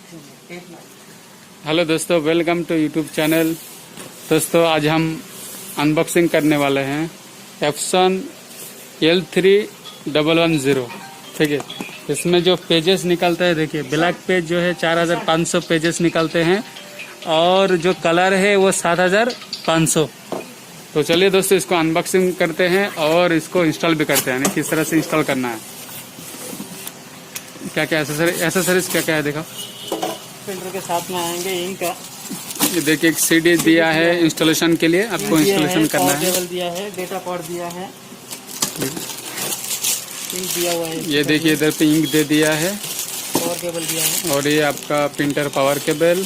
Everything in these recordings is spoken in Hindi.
हेलो दोस्तों, वेलकम टू यूट्यूब चैनल। दोस्तों आज हम अनबॉक्सिंग करने वाले हैं एप्सन L3110। ठीक है, इसमें जो पेजेस निकलते हैं, देखिए ब्लैक पेज जो है 4500 पेजेस निकलते हैं और जो कलर है वो 7500। तो चलिए दोस्तों, इसको अनबॉक्सिंग करते हैं और इसको इंस्टॉल भी करते हैं, किस तरह से इंस्टॉल करना है, क्या क्या एसेसरीज क्या क्या है। देखो, फिल्टर के साथ में आएंगे इंक का। ये देखिए एक सीडी दिया है इंस्टॉलेशन के लिए, आपको इंस्टॉलेशन करना है। केबल दिया है, डेटा कॉर्ड दिया है, इंक दिया हुआ है। ये देखिए इधर पे इंक दे दिया है, पावर केबल दिया है, और ये आपका प्रिंटर पावर केबल।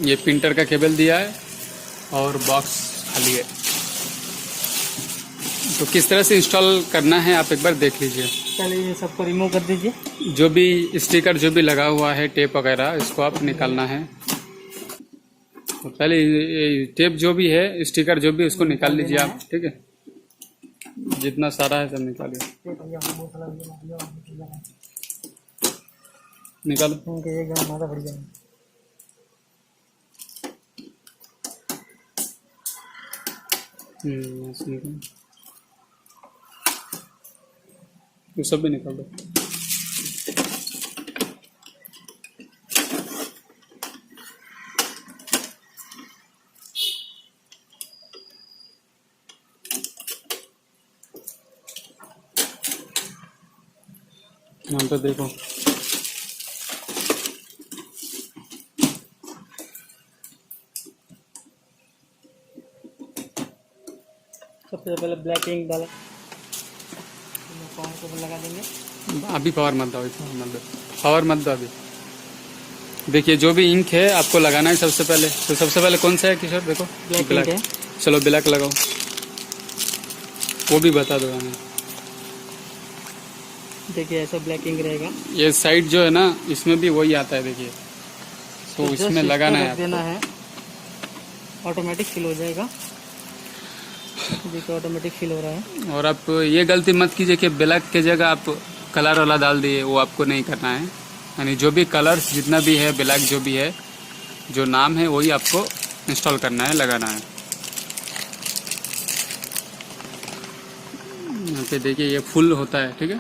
ये प्रिंटर का केबल दिया है और बॉक्स खाली है। तो किस तरह से इंस्टॉल करना है आप एक बार देख लीजिए। पहले ये सबको रिमूव कर दीजिए। जो भी स्टिकर जो भी लगा हुआ है, टेप वगैरह, इसको आप निकालना है। तो पहले ये टेप जो भी है, स्टिकर जो भी, उसको निकाल लीजिए आप। ठीक है, जितना सारा है सब निकालिए, निकालो। ये सब भी निकाल दो। यहाँ पे देखो, सबसे पहले ब्लैक इंक डाला, पावर केबल लगा देंगे। अभी पावर मत दो, पावर मत दो अभी। देखिए जो भी इंक है आपको लगाना है सबसे पहले। तो सबसे पहले कौन सा है किशोर? देखो ब्लैक है। चलो ब्लैक लगाओ, वो भी बता दो हमें। देखिए ऐसा ब्लैक इंक रहेगा। ये साइड जो है ना, इसमें भी वही आता है, देखिए। तो इसमें लगाना है, देना है, ऑटोमेटिक फिल हो जाएगा। देखिए ऑटोमेटिक फिल हो रहा है। और आप ये गलती मत कीजिए कि ब्लैक की जगह आप कलर वाला डाल दिए, वो आपको नहीं करना है। यानी जो भी कलर्स जितना भी है, ब्लैक जो भी है, जो नाम है, वही आपको इंस्टॉल करना है, लगाना है। यहाँ पे देखिए ये फुल होता है। ठीक है,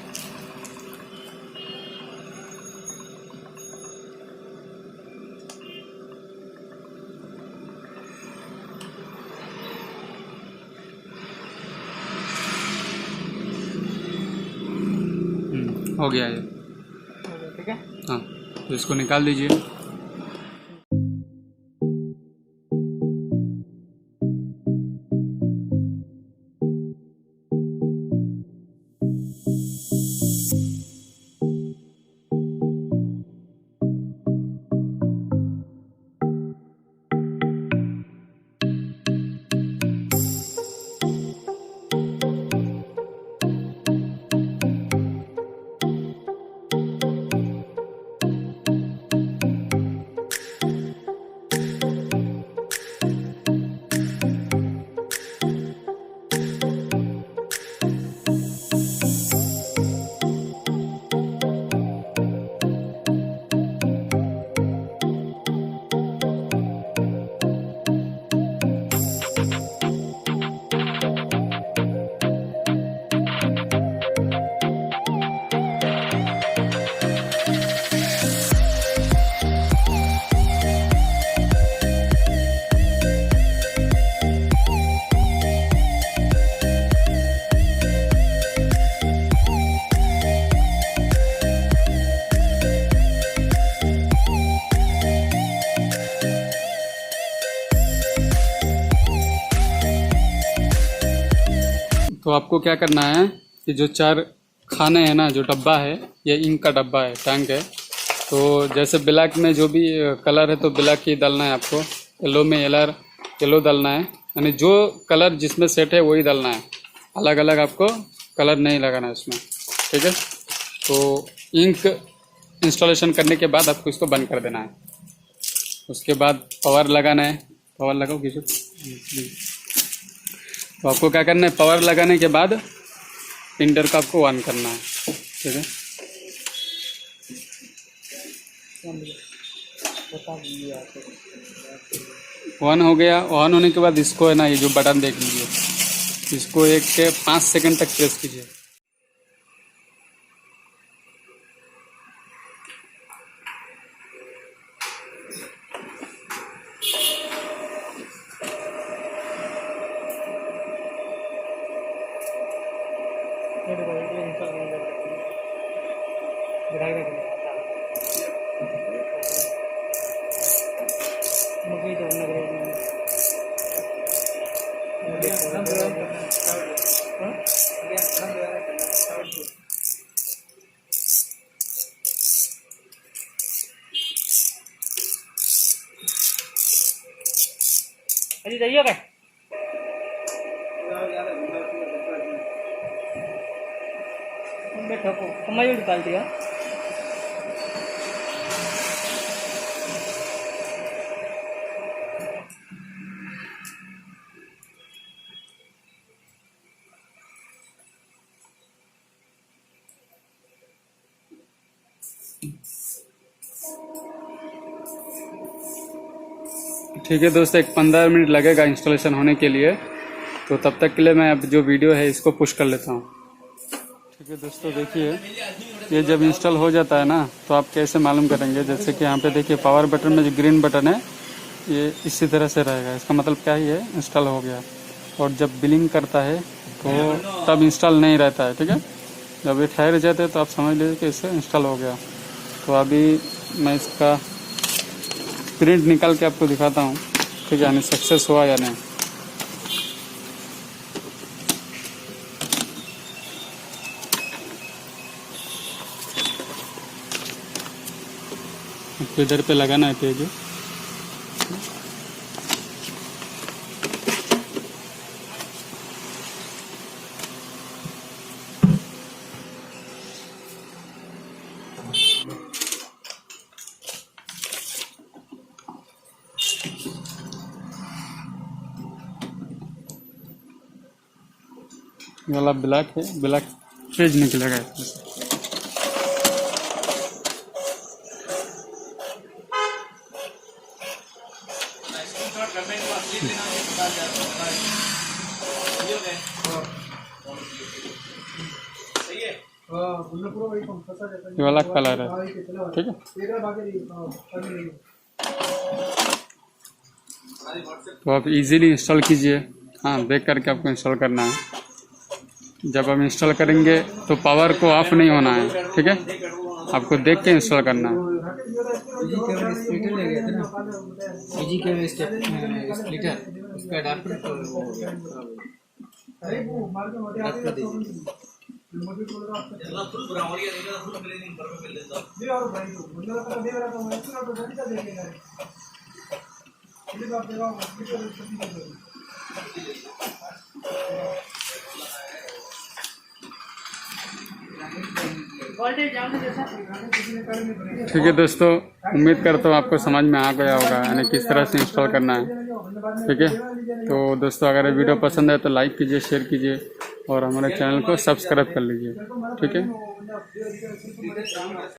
हो गया ये। ठीक है, हाँ, तो इसको निकाल दीजिए। तो आपको क्या करना है कि जो 4 खाने हैं ना, जो डब्बा है, ये इंक का डब्बा है, टैंक है। तो जैसे ब्लैक में जो भी कलर है तो ब्लैक ही डालना है आपको, येलो में येलो डालना है। यानी जो कलर जिसमें सेट है वही डालना है, अलग अलग आपको कलर नहीं लगाना है इसमें। ठीक है, तो इंक इंस्टॉलेशन करने के बाद आपको इसको बंद कर देना है। उसके बाद पावर लगाना है, पावर लगाओ किसी। तो आपको क्या करना है, पावर लगाने के बाद प्रिंटर को आपको ऑन करना है। ठीक है, ऑन हो गया। ऑन होने के बाद इसको है ना, ये जो बटन देख लीजिए, इसको 1 से 5 सेकंड तक प्रेस कीजिए। अजी जाइए क्या बैठो को कमाई निकाल दिया। ठीक है दोस्तों, एक 15 मिनट लगेगा इंस्टॉलेशन होने के लिए, तो तब तक के लिए मैं अब जो वीडियो है इसको पुश कर लेता हूँ। ठीक है दोस्तों, देखिए ये जब इंस्टॉल हो जाता है ना, तो आप कैसे मालूम करेंगे, जैसे कि यहाँ पे देखिए पावर बटन में जो ग्रीन बटन है ये इसी तरह से रहेगा, इसका मतलब क्या ही है, इंस्टॉल हो गया। और जब बिलिंग करता है तो तब इंस्टॉल नहीं रहता है। ठीक है, जब ये ठहर जाते हैं तो आप समझ लीजिए कि इससे इंस्टॉल हो गया। तो अभी मैं इसका प्रिंट निकाल के आपको दिखाता हूँ। ठीक है, यानी सक्सेस हुआ या नहीं। आपको इधर पे लगाना है पेज। ये वाला ब्लैक है, ब्लैक पेज निकलेगा इसमें। ये वाला कलर है। ठीक है, तो आप इजीली इंस्टॉल कीजिए। हाँ, देख करके आपको इंस्टॉल करना है। जब हम इंस्टॉल करेंगे तो पावर को ऑफ नहीं होना है। ठीक है, आपको देख के इंस्टॉल करना है। ठीक है दोस्तों, उम्मीद करता हूँ आपको समझ में आ गया होगा, यानी किस तरह से इंस्टॉल करना है। ठीक है, तो दोस्तों अगर वीडियो पसंद है तो लाइक कीजिए, शेयर कीजिए और हमारे चैनल को सब्सक्राइब कर लीजिए। ठीक है।